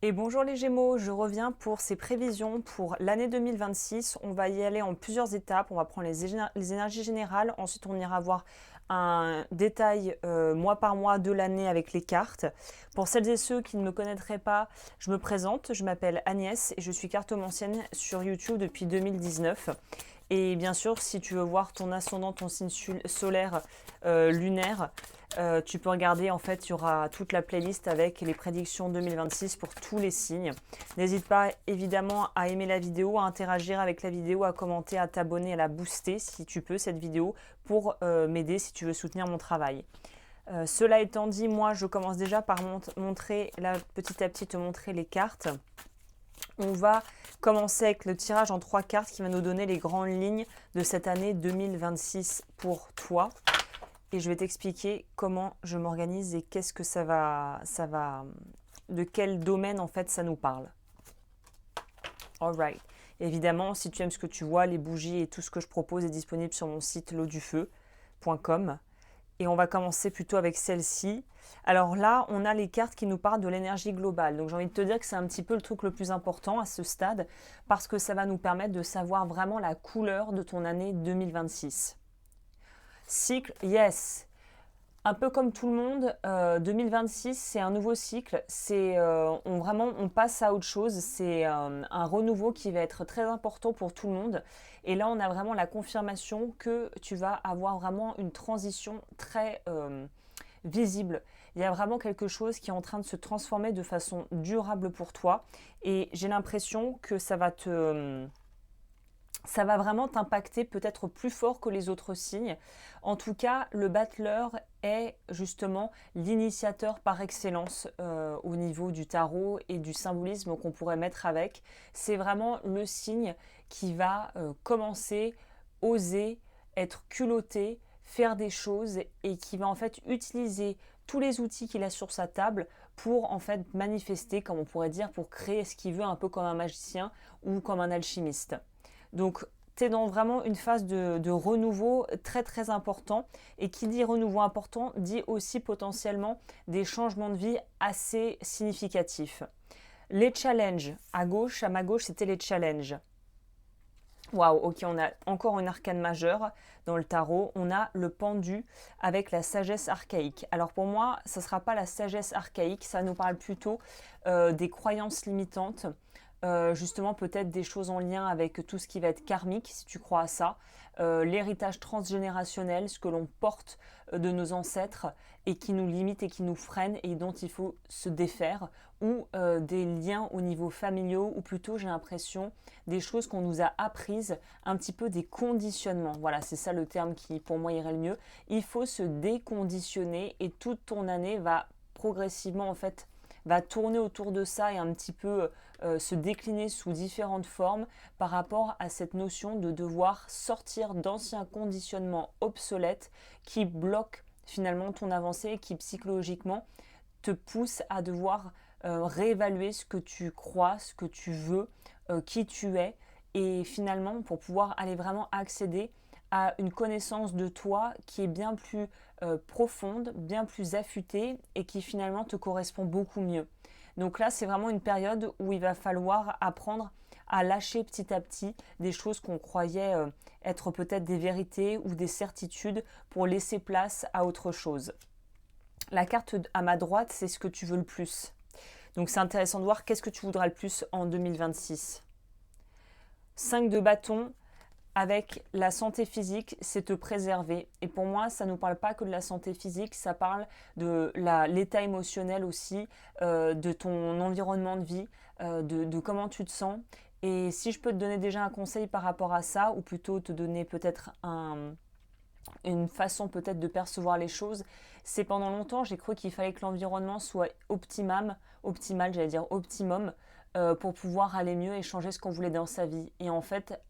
Et bonjour les Gémeaux, je reviens pour ces prévisions pour l'année 2026. On va y aller en plusieurs étapes. On va prendre les énergies générales, ensuite on ira voir un détail mois par mois de l'année avec les cartes. Pour celles et ceux qui ne me connaîtraient pas, je me présente, je m'appelle Agnès et je suis cartomancienne sur YouTube depuis 2019. Et bien sûr, si tu veux voir ton ascendant, ton signe solaire lunaire, tu peux regarder, en fait, il y aura toute la playlist avec les prédictions 2026 pour tous les signes. N'hésite pas évidemment à aimer la vidéo, à interagir avec la vidéo, à commenter, à t'abonner, à la booster si tu peux cette vidéo pour m'aider si tu veux soutenir mon travail. Cela étant dit, moi je commence déjà par montrer, là petit à petit te montrer les cartes. On va commencer avec le tirage en 3 cartes qui va nous donner les grandes lignes de cette année 2026 pour toi. Et je vais t'expliquer comment je m'organise et qu'est-ce que de quel domaine en fait ça nous parle. Alright. Évidemment, si tu aimes ce que tu vois, les bougies et tout ce que je propose est disponible sur mon site lotdufeu.com. Et on va commencer plutôt avec celle-ci. Alors là, on a les cartes qui nous parlent de l'énergie globale. Donc j'ai envie de te dire que c'est un petit peu le truc le plus important à ce stade parce que ça va nous permettre de savoir vraiment la couleur de ton année 2026. Cycle, yes. Un peu comme tout le monde, 2026, c'est un nouveau cycle. On passe à autre chose. C'est un renouveau qui va être très important pour tout le monde. Et là, on a vraiment la confirmation que tu vas avoir vraiment une transition très visible. Il y a vraiment quelque chose qui est en train de se transformer de façon durable pour toi. Et j'ai l'impression que ça va vraiment t'impacter peut-être plus fort que les autres signes. En tout cas, le battleur est justement l'initiateur par excellence au niveau du tarot et du symbolisme qu'on pourrait mettre avec. C'est vraiment le signe qui va commencer, oser, être culotté, faire des choses et qui va en fait utiliser tous les outils qu'il a sur sa table pour en fait manifester, comme on pourrait dire, pour créer ce qu'il veut, un peu comme un magicien ou comme un alchimiste. Donc, tu es dans vraiment une phase de renouveau très très important. Et qui dit renouveau important dit aussi potentiellement des changements de vie assez significatifs. Les challenges, à ma gauche, c'était les challenges. Waouh, ok, on a encore une arcane majeure dans le tarot. On a le pendu avec la sagesse archaïque. Alors pour moi, ça ne sera pas la sagesse archaïque, ça nous parle plutôt des croyances limitantes. Justement peut-être des choses en lien avec tout ce qui va être karmique, si tu crois à ça, l'héritage transgénérationnel, ce que l'on porte de nos ancêtres et qui nous limite et qui nous freine et dont il faut se défaire, ou des liens au niveau familiaux, ou plutôt j'ai l'impression des choses qu'on nous a apprises, un petit peu des conditionnements. Voilà, c'est ça le terme qui pour moi irait le mieux. Il faut se déconditionner et toute ton année va progressivement en fait va tourner autour de ça et un petit peu se décliner sous différentes formes par rapport à cette notion de devoir sortir d'anciens conditionnements obsolètes qui bloquent finalement ton avancée et qui psychologiquement te poussent à devoir réévaluer ce que tu crois, ce que tu veux, qui tu es et finalement pour pouvoir aller vraiment accéder à une connaissance de toi qui est bien plus profonde, bien plus affûtée et qui finalement te correspond beaucoup mieux. Donc là, c'est vraiment une période où il va falloir apprendre à lâcher petit à petit des choses qu'on croyait être peut-être des vérités ou des certitudes pour laisser place à autre chose. La carte à ma droite, c'est ce que tu veux le plus. Donc c'est intéressant de voir qu'est-ce que tu voudras le plus en 2026. 5 de bâton, avec la santé physique, c'est te préserver. Et pour moi, ça ne nous parle pas que de la santé physique, ça parle de l'état émotionnel aussi, de ton environnement de vie, de comment tu te sens. Et si je peux te donner déjà un conseil par rapport à ça, ou plutôt te donner peut-être une façon peut-être de percevoir les choses, c'est pendant longtemps, j'ai cru qu'il fallait que l'environnement soit optimal, j'allais dire optimum, pour pouvoir aller mieux et changer ce qu'on voulait dans sa vie. Et en fait,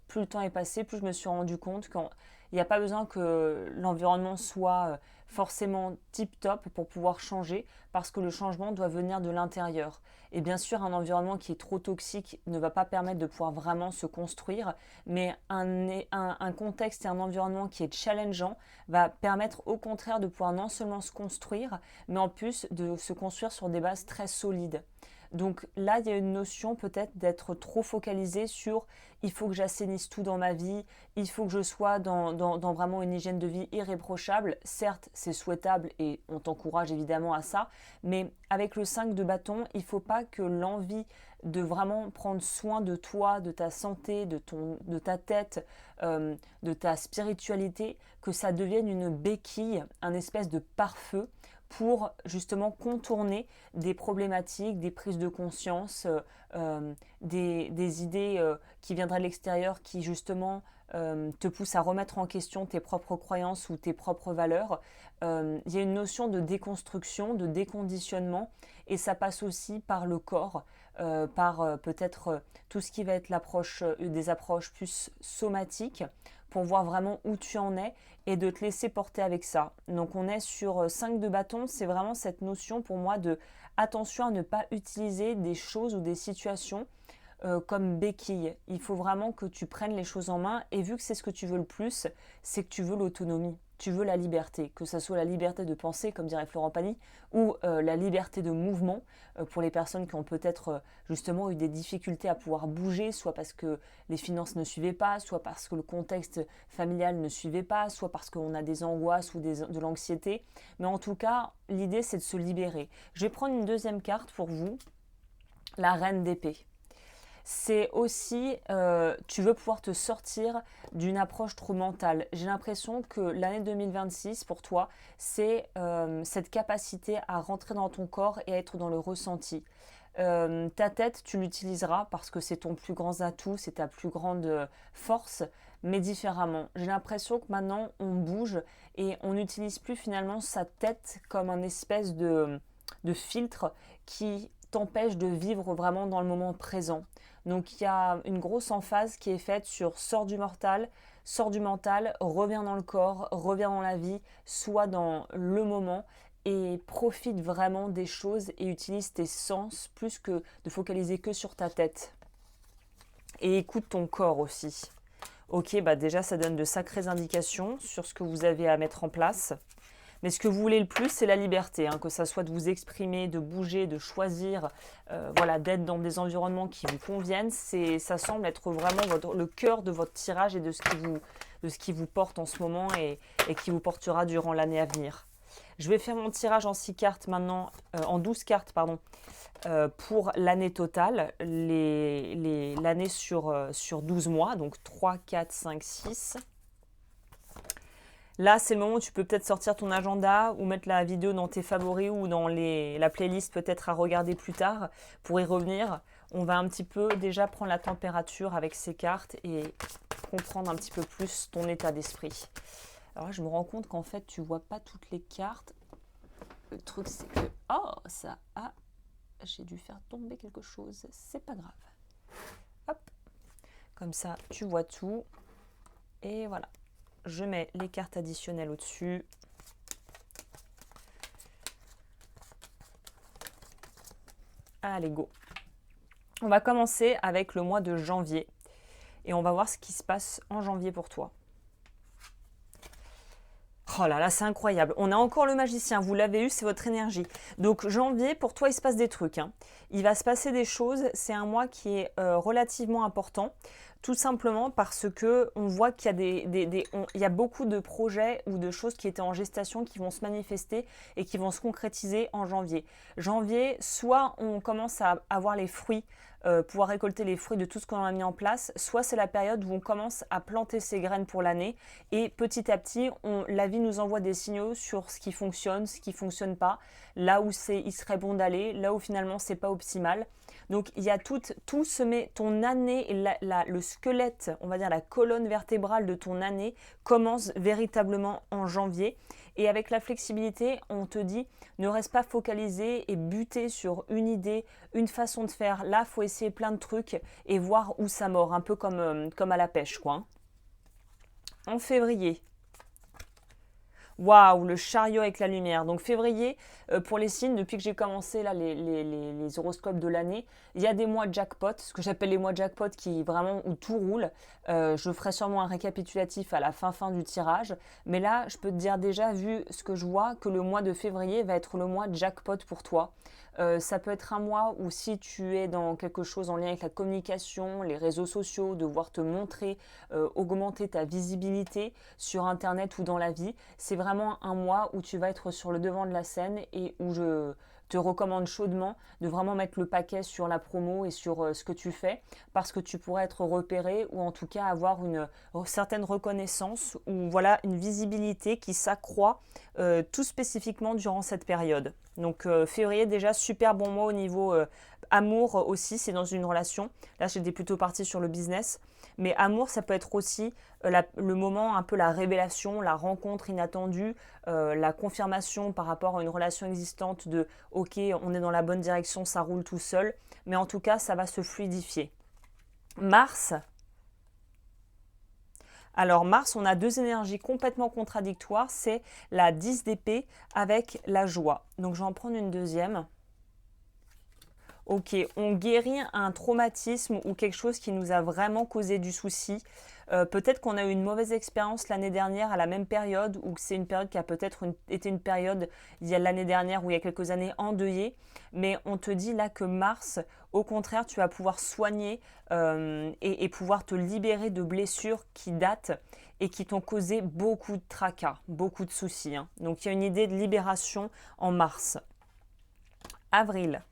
plus le temps est passé, plus je me suis rendu compte qu'il n'y a pas besoin que l'environnement soit forcément tip-top pour pouvoir changer, parce que le changement doit venir de l'intérieur. Et bien sûr, un environnement qui est trop toxique ne va pas permettre de pouvoir vraiment se construire, mais un contexte et un environnement qui est challengeant va permettre au contraire de pouvoir non seulement se construire, mais en plus de se construire sur des bases très solides. Donc là, il y a une notion peut-être d'être trop focalisé sur il faut que j'assainisse tout dans ma vie, il faut que je sois dans vraiment une hygiène de vie irréprochable. Certes, c'est souhaitable et on t'encourage évidemment à ça, mais avec le 5 de bâton, il ne faut pas que l'envie de vraiment prendre soin de toi, de ta santé, de ta tête, de ta spiritualité, que ça devienne une béquille, un espèce de pare-feu pour justement contourner des problématiques, des prises de conscience, des idées qui viendraient de l'extérieur qui justement te poussent à remettre en question tes propres croyances ou tes propres valeurs. Il y a une notion de déconstruction, de déconditionnement et ça passe aussi par le corps, par peut-être tout ce qui va être des approches plus somatiques pour voir vraiment où tu en es et de te laisser porter avec ça. Donc on est sur 5 de bâton, c'est vraiment cette notion pour moi de attention à ne pas utiliser des choses ou des situations comme béquille. Il faut vraiment que tu prennes les choses en main et vu que c'est ce que tu veux le plus, c'est que tu veux l'autonomie, tu veux la liberté, que ce soit la liberté de penser, comme dirait Florent Pagny, ou la liberté de mouvement pour les personnes qui ont peut-être justement eu des difficultés à pouvoir bouger, soit parce que les finances ne suivaient pas, soit parce que le contexte familial ne suivait pas, soit parce qu'on a des angoisses ou de l'anxiété. Mais en tout cas, l'idée c'est de se libérer. Je vais prendre une deuxième carte pour vous, la reine d'épée. C'est aussi, tu veux pouvoir te sortir d'une approche trop mentale. J'ai l'impression que l'année 2026, pour toi, c'est cette capacité à rentrer dans ton corps et à être dans le ressenti. Ta tête, tu l'utiliseras parce que c'est ton plus grand atout, c'est ta plus grande force, mais différemment. J'ai l'impression que maintenant, on bouge et on n'utilise plus finalement sa tête comme un espèce de filtre qui t'empêche de vivre vraiment dans le moment présent. Donc il y a une grosse emphase qui est faite sur sors du mental, reviens dans le corps, reviens dans la vie, sois dans le moment et profite vraiment des choses et utilise tes sens plus que de focaliser que sur ta tête. Et écoute ton corps aussi. Ok, bah déjà ça donne de sacrées indications sur ce que vous avez à mettre en place. Mais ce que vous voulez le plus, c'est la liberté, hein, que ça soit de vous exprimer, de bouger, de choisir, voilà, d'être dans des environnements qui vous conviennent. Ça semble être vraiment le cœur de votre tirage et de ce qui vous porte en ce moment et qui vous portera durant l'année à venir. Je vais faire mon tirage en 6 cartes maintenant, en 12 cartes, pardon, pour l'année totale, l'année sur 12 mois, donc 3, 4, 5, 6. Là, c'est le moment où tu peux peut-être sortir ton agenda ou mettre la vidéo dans tes favoris ou dans la playlist peut-être à regarder plus tard pour y revenir. On va un petit peu déjà prendre la température avec ces cartes et comprendre un petit peu plus ton état d'esprit. Alors là, je me rends compte qu'en fait, tu vois pas toutes les cartes. Le truc, c'est que... Oh, ça a... J'ai dû faire tomber quelque chose. C'est pas grave. Hop. Comme ça, tu vois tout. Et voilà. Je mets les cartes additionnelles au-dessus. Allez, go. On va commencer avec le mois de janvier. Et on va voir ce qui se passe en janvier pour toi. Oh là là, c'est incroyable. On a encore le magicien. Vous l'avez eu, c'est votre énergie. Donc janvier, pour toi, il se passe des trucs. Hein. Il va se passer des choses. C'est un mois qui est relativement important. Tout simplement parce que on voit qu'il y a, il y a beaucoup de projets ou de choses qui étaient en gestation qui vont se manifester et qui vont se concrétiser en janvier. Janvier, soit on commence à avoir les fruits, pouvoir récolter les fruits de tout ce qu'on a mis en place, soit c'est la période où on commence à planter ses graines pour l'année et petit à petit, la vie nous envoie des signaux sur ce qui fonctionne, ce qui ne fonctionne pas, là où il serait bon d'aller, là où finalement c'est pas optimal. Donc il y a tout se met, ton année, le squelette, on va dire la colonne vertébrale de ton année commence véritablement en janvier. Et avec la flexibilité, on te dit, ne reste pas focalisé et buté sur une idée, une façon de faire. Là, il faut essayer plein de trucs et voir où ça mord, un peu comme à la pêche, quoi. En février, waouh, le chariot avec la lumière. Donc février, pour les signes, depuis que j'ai commencé là, les horoscopes de l'année, il y a des mois jackpot, ce que j'appelle les mois jackpot qui vraiment où tout roule. Je ferai sûrement un récapitulatif à la fin du tirage. Mais là, je peux te dire déjà, vu ce que je vois, que le mois de février va être le mois jackpot pour toi. Ça peut être un mois où si tu es dans quelque chose en lien avec la communication, les réseaux sociaux, devoir te montrer, augmenter ta visibilité sur Internet ou dans la vie, c'est vraiment un mois où tu vas être sur le devant de la scène et où je te recommande chaudement de vraiment mettre le paquet sur la promo et sur ce que tu fais parce que tu pourrais être repéré ou en tout cas avoir une certaine reconnaissance ou voilà une visibilité qui s'accroît tout spécifiquement durant cette période. Donc février déjà super bon mois au niveau amour aussi, c'est dans une relation. Là j'étais plutôt partie sur le business. Mais amour, ça peut être aussi le moment, un peu la révélation, la rencontre inattendue, la confirmation par rapport à une relation existante de ok, on est dans la bonne direction, ça roule tout seul. Mais en tout cas, ça va se fluidifier. Mars. Alors Mars, on a deux énergies complètement contradictoires. C'est la 10 d'épée avec la joie. Donc je vais en prendre une deuxième. Ok, on guérit un traumatisme ou quelque chose qui nous a vraiment causé du souci. Peut-être qu'on a eu une mauvaise expérience l'année dernière à la même période ou que c'est une période qui a peut-être été une période il y a l'année dernière ou il y a quelques années endeuillée. Mais on te dit là que Mars, au contraire, tu vas pouvoir soigner et pouvoir te libérer de blessures qui datent et qui t'ont causé beaucoup de tracas, beaucoup de soucis. Hein. Donc il y a une idée de libération en Mars. Avril.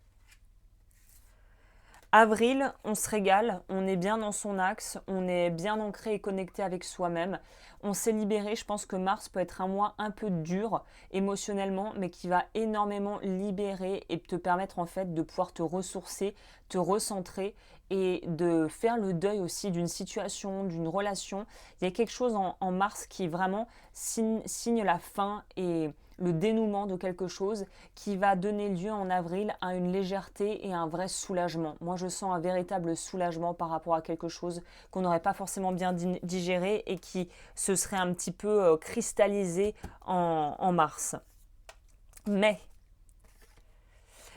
Avril, on se régale, on est bien dans son axe, on est bien ancré et connecté avec soi-même. On s'est libéré, je pense que Mars peut être un mois un peu dur émotionnellement, mais qui va énormément libérer et te permettre en fait de pouvoir te ressourcer, te recentrer et de faire le deuil aussi d'une situation, d'une relation. Il y a quelque chose en Mars qui vraiment signe la fin et le dénouement de quelque chose qui va donner lieu en avril à une légèreté et un vrai soulagement. Moi, je sens un véritable soulagement par rapport à quelque chose qu'on n'aurait pas forcément bien digéré et qui se serait un petit peu cristallisé en mars.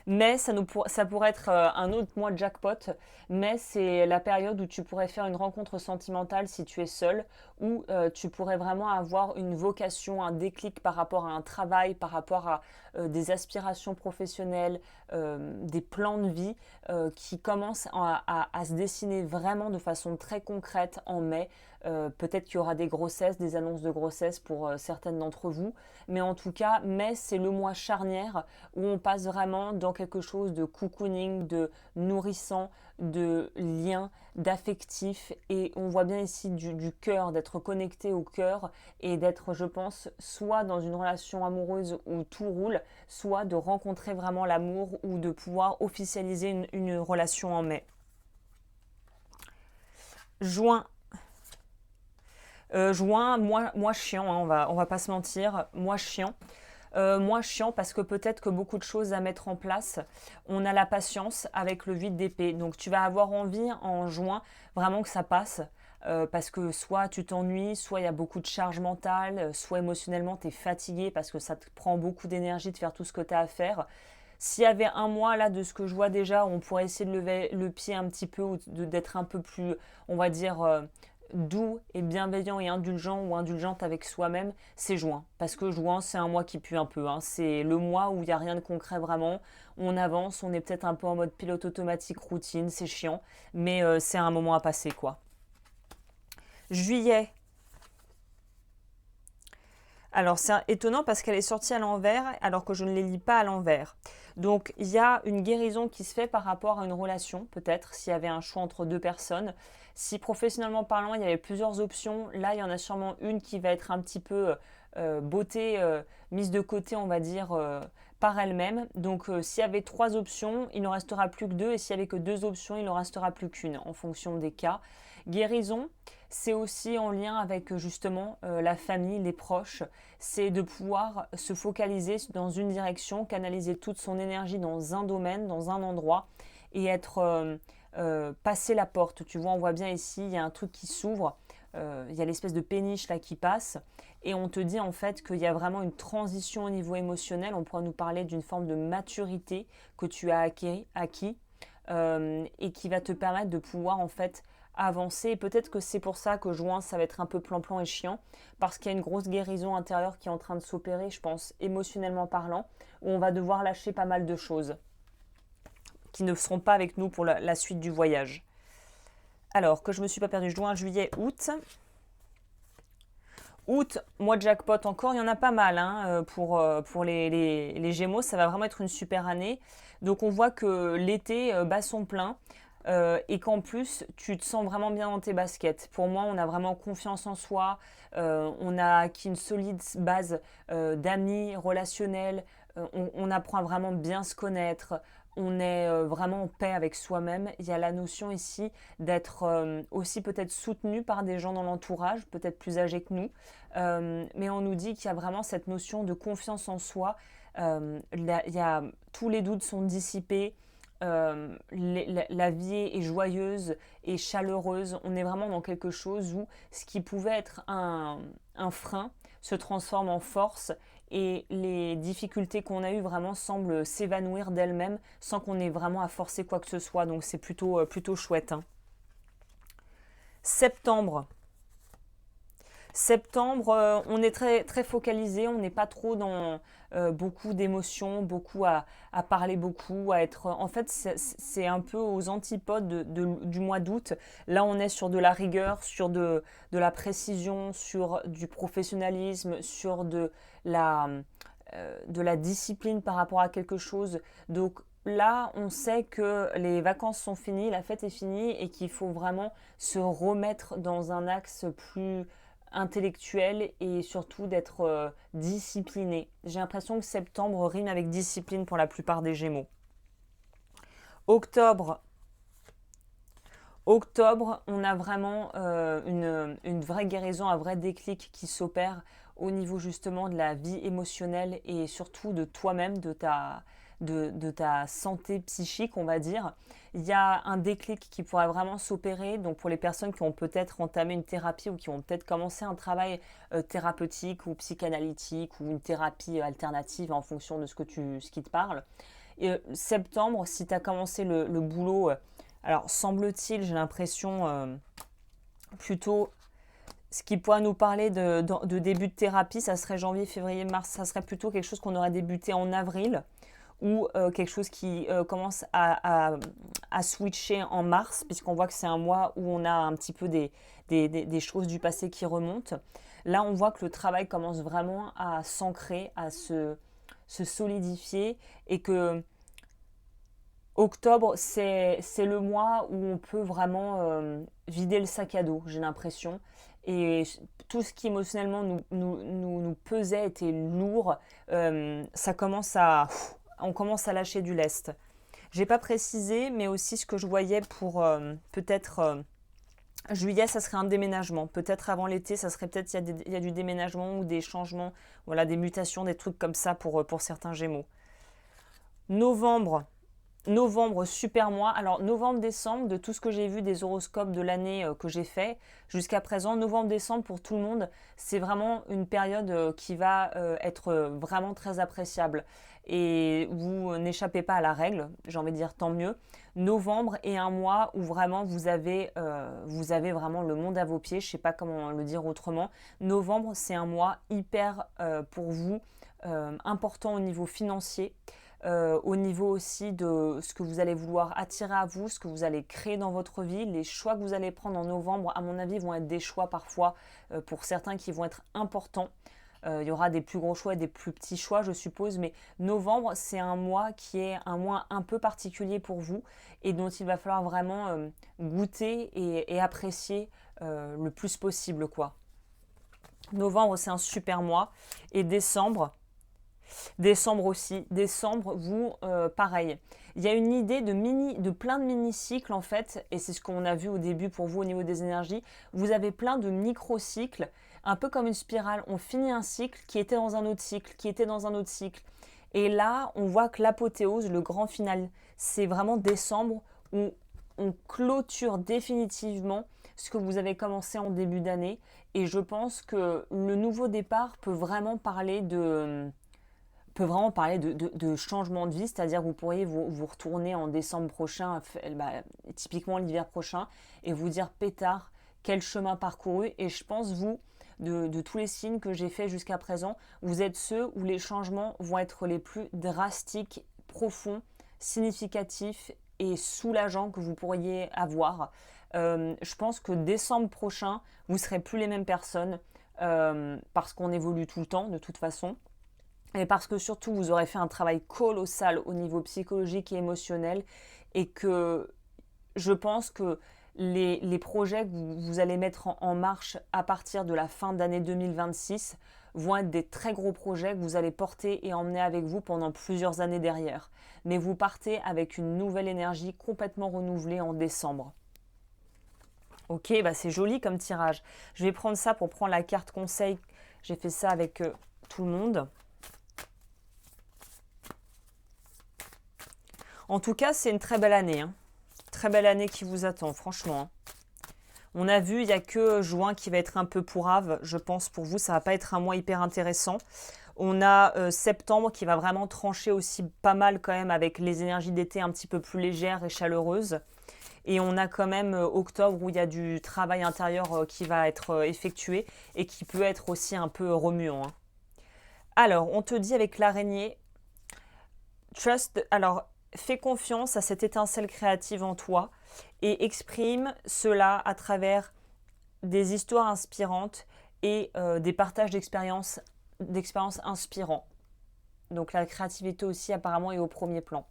Mais ça pourrait être un autre mois de jackpot. Mais c'est la période où tu pourrais faire une rencontre sentimentale si tu es seul, où tu pourrais vraiment avoir une vocation, un déclic par rapport à un travail, par rapport à des aspirations professionnelles, des plans de vie qui commencent à se dessiner vraiment de façon très concrète en mai. Peut-être qu'il y aura des grossesses, des annonces de grossesse pour certaines d'entre vous. Mais en tout cas, mai, c'est le mois charnière où on passe vraiment dans quelque chose de cocooning, de nourrissant, de lien, d'affectif. Et on voit bien ici du cœur, d'être connecté au cœur et d'être, je pense, soit dans une relation amoureuse où tout roule, soit de rencontrer vraiment l'amour ou de pouvoir officialiser une relation en mai. Juin. Juin, moi chiant, hein, on va pas se mentir, moi chiant. Moi chiant parce que peut-être que beaucoup de choses à mettre en place. On a la patience avec le 8 d'épée. Donc tu vas avoir envie en juin vraiment que ça passe. Parce que soit tu t'ennuies, soit il y a beaucoup de charge mentale, soit émotionnellement tu es fatigué parce que ça te prend beaucoup d'énergie de faire tout ce que tu as à faire. S'il y avait un mois là de ce que je vois déjà, on pourrait essayer de lever le pied un petit peu ou d'être un peu plus, on va dire, doux et bienveillant et indulgent ou indulgente avec soi-même, c'est juin. Parce que juin, c'est un mois qui pue un peu. Hein. C'est le mois où il n'y a rien de concret vraiment. On avance, on est peut-être un peu en mode pilote automatique, routine, c'est chiant. Mais c'est un moment à passer, quoi. Juillet. Alors c'est étonnant parce qu'elle est sortie à l'envers alors que je ne les lis pas à l'envers. Donc il y a une guérison qui se fait par rapport à une relation, peut-être, s'il y avait un choix entre deux personnes. Si professionnellement parlant, il y avait plusieurs options, là il y en a sûrement une qui va être un petit peu beauté, mise de côté, on va dire, par elle-même. Donc s'il y avait trois options, il n'en restera plus que deux, et s'il n'y avait que deux options, il n'en restera plus qu'une en fonction des cas. Guérison, c'est aussi en lien avec justement la famille, les proches. C'est de pouvoir se focaliser dans une direction, canaliser toute son énergie dans un domaine, dans un endroit et être passer la porte. Tu vois, on voit bien ici, il y a un truc qui s'ouvre. Il y a l'espèce de péniche là qui passe et on te dit en fait qu'il y a vraiment une transition au niveau émotionnel. On pourra nous parler d'une forme de maturité que tu as acquis et qui va te permettre de pouvoir en fait avancer. Et peut-être que c'est pour ça que juin, ça va être un peu plan-plan et chiant, parce qu'il y a une grosse guérison intérieure qui est en train de s'opérer, je pense, émotionnellement parlant, où on va devoir lâcher pas mal de choses. qui ne seront pas avec nous pour la suite du voyage. Alors, que je ne me suis pas perdue, juin, juillet, août. Août, mois de jackpot encore, il y en a pas mal hein, pour les Gémeaux, ça va vraiment être une super année. Donc on voit que l'été bat son plein et qu'en plus tu te sens vraiment bien dans tes baskets. Pour moi, on a vraiment confiance en soi, on a acquis une solide base d'amis relationnels, on apprend à vraiment bien se connaître, on est vraiment en paix avec soi-même. Il y a la notion ici d'être aussi peut-être soutenu par des gens dans l'entourage, peut-être plus âgés que nous. Mais on nous dit qu'il y a vraiment cette notion de confiance en soi. Tous les doutes sont dissipés. La vie est joyeuse et chaleureuse. On est vraiment dans quelque chose où ce qui pouvait être un frein se transforme en force et les difficultés qu'on a eues vraiment semblent s'évanouir d'elles-mêmes sans qu'on ait vraiment à forcer quoi que ce soit. Donc c'est plutôt chouette. Hein. Septembre. Septembre, on est très, très focalisé, on n'est pas trop dans beaucoup d'émotions, beaucoup à parler beaucoup, à être... En fait, c'est un peu aux antipodes du mois d'août. Là, on est sur de la rigueur, sur de la précision, sur du professionnalisme, sur de la discipline par rapport à quelque chose. Donc là, on sait que les vacances sont finies, la fête est finie et qu'il faut vraiment se remettre dans un axe plus intellectuel et surtout d'être discipliné. J'ai l'impression que septembre rime avec discipline pour la plupart des Gémeaux. Octobre. Octobre, on a vraiment une vraie guérison, un vrai déclic qui s'opère au niveau justement de la vie émotionnelle et surtout de toi-même, de ta santé psychique, on va dire. Il y a un déclic qui pourrait vraiment s'opérer. Donc pour les personnes qui ont peut-être entamé une thérapie ou qui ont peut-être commencé un travail thérapeutique ou psychanalytique ou une thérapie alternative en fonction de ce qui te parle. Et, septembre, si tu as commencé le boulot, alors semble-t-il, j'ai l'impression plutôt ce qui pourrait nous parler de début de thérapie, ça serait janvier, février, mars, ça serait plutôt quelque chose qu'on aurait débuté en avril ou quelque chose qui commence à switcher en mars, puisqu'on voit que c'est un mois où on a un petit peu des choses du passé qui remontent. Là, on voit que le travail commence vraiment à s'ancrer, à se solidifier et que octobre, c'est le mois où on peut vraiment vider le sac à dos, j'ai l'impression. Et tout ce qui émotionnellement nous pesait était lourd. On commence à lâcher du lest. J'ai pas précisé, mais aussi ce que je voyais pour peut-être juillet, ça serait un déménagement. Peut-être avant l'été, ça serait peut-être il y a du déménagement ou des changements, voilà, des mutations, des trucs comme ça pour certains Gémeaux. Novembre. Novembre, super mois. Alors novembre-décembre, de tout ce que j'ai vu des horoscopes de l'année que j'ai fait jusqu'à présent, novembre-décembre pour tout le monde, c'est vraiment une période qui va être vraiment très appréciable. Et vous n'échappez pas à la règle, j'ai envie de dire tant mieux. Novembre est un mois où vraiment vous avez vraiment le monde à vos pieds, je ne sais pas comment le dire autrement. Novembre, c'est un mois hyper pour vous important au niveau financier. Au niveau aussi de ce que vous allez vouloir attirer à vous, ce que vous allez créer dans votre vie. Les choix que vous allez prendre en novembre, à mon avis, vont être des choix parfois pour certains qui vont être importants. Il y aura des plus gros choix et des plus petits choix, je suppose, mais novembre, c'est un mois qui est un mois un peu particulier pour vous et dont il va falloir vraiment goûter et apprécier le plus possible, quoi. Novembre, c'est un super mois. Et décembre aussi. Décembre, vous, pareil. Il y a une idée de plein de mini-cycles en fait, et c'est ce qu'on a vu au début pour vous au niveau des énergies. Vous avez plein de micro-cycles, un peu comme une spirale. On finit un cycle qui était dans un autre cycle, qui était dans un autre cycle. Et là, on voit que l'apothéose, le grand final, c'est vraiment décembre où on clôture définitivement ce que vous avez commencé en début d'année. Et je pense que le nouveau départ peut vraiment parler de changement de vie, c'est-à-dire que vous pourriez vous retourner en décembre prochain, typiquement l'hiver prochain, et vous dire pétard, quel chemin parcouru. Et je pense, vous, de tous les signes que j'ai fait jusqu'à présent, vous êtes ceux où les changements vont être les plus drastiques, profonds, significatif et soulageant que vous pourriez avoir. Je pense que décembre prochain, vous ne serez plus les mêmes personnes parce qu'on évolue tout le temps de toute façon. Et parce que surtout, vous aurez fait un travail colossal au niveau psychologique et émotionnel et que je pense que les projets que vous allez mettre en marche à partir de la fin d'année 2026 vont être des très gros projets que vous allez porter et emmener avec vous pendant plusieurs années derrière. Mais vous partez avec une nouvelle énergie complètement renouvelée en décembre. Ok, bah c'est joli comme tirage. Je vais prendre ça pour prendre la carte conseil. J'ai fait ça avec tout le monde. En tout cas, c'est une très belle année. Hein. Très belle année qui vous attend, franchement. Hein. On a vu, il n'y a que juin qui va être un peu pourrave. Je pense pour vous, ça va pas être un mois hyper intéressant. On a septembre qui va vraiment trancher aussi pas mal quand même avec les énergies d'été un petit peu plus légères et chaleureuses. Et on a quand même octobre où il y a du travail intérieur qui va être effectué et qui peut être aussi un peu remuant. Hein. Alors, on te dit avec l'araignée, trust, alors fais confiance à cette étincelle créative en toi et exprime cela à travers des histoires inspirantes et des partages d'expériences inspirants. Donc la créativité aussi apparemment est au premier plan.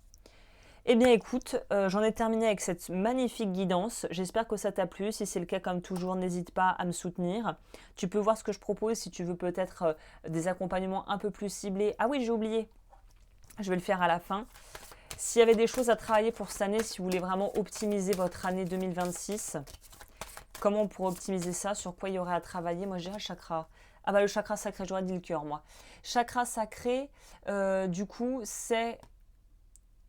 Eh bien écoute, j'en ai terminé avec cette magnifique guidance. J'espère que ça t'a plu. Si c'est le cas, comme toujours, n'hésite pas à me soutenir. Tu peux voir ce que je propose si tu veux peut-être des accompagnements un peu plus ciblés. Ah oui, j'ai oublié. Je vais le faire à la fin. S'il y avait des choses à travailler pour cette année, si vous voulez vraiment optimiser votre année 2026, comment on pourrait optimiser ça? Sur quoi il y aurait à travailler? Moi, je dirais le chakra. Ah bah le chakra sacré, j'aurais dit le cœur, moi. Chakra sacré, du coup, c'est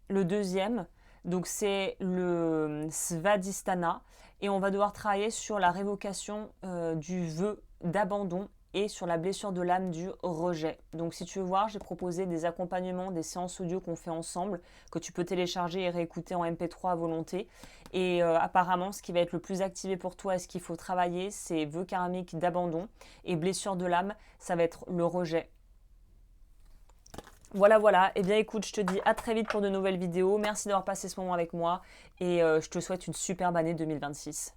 le deuxième. Donc, c'est le Svadhisthana. Et on va devoir travailler sur la révocation du vœu d'abandon et sur la blessure de l'âme du rejet. Donc si tu veux voir, j'ai proposé des accompagnements, des séances audio qu'on fait ensemble, que tu peux télécharger et réécouter en MP3 à volonté. Et apparemment, ce qui va être le plus activé pour toi et ce qu'il faut travailler, c'est vœux karmiques d'abandon. Et blessure de l'âme, ça va être le rejet. Voilà, voilà. Eh bien écoute, je te dis à très vite pour de nouvelles vidéos. Merci d'avoir passé ce moment avec moi et je te souhaite une superbe année 2026.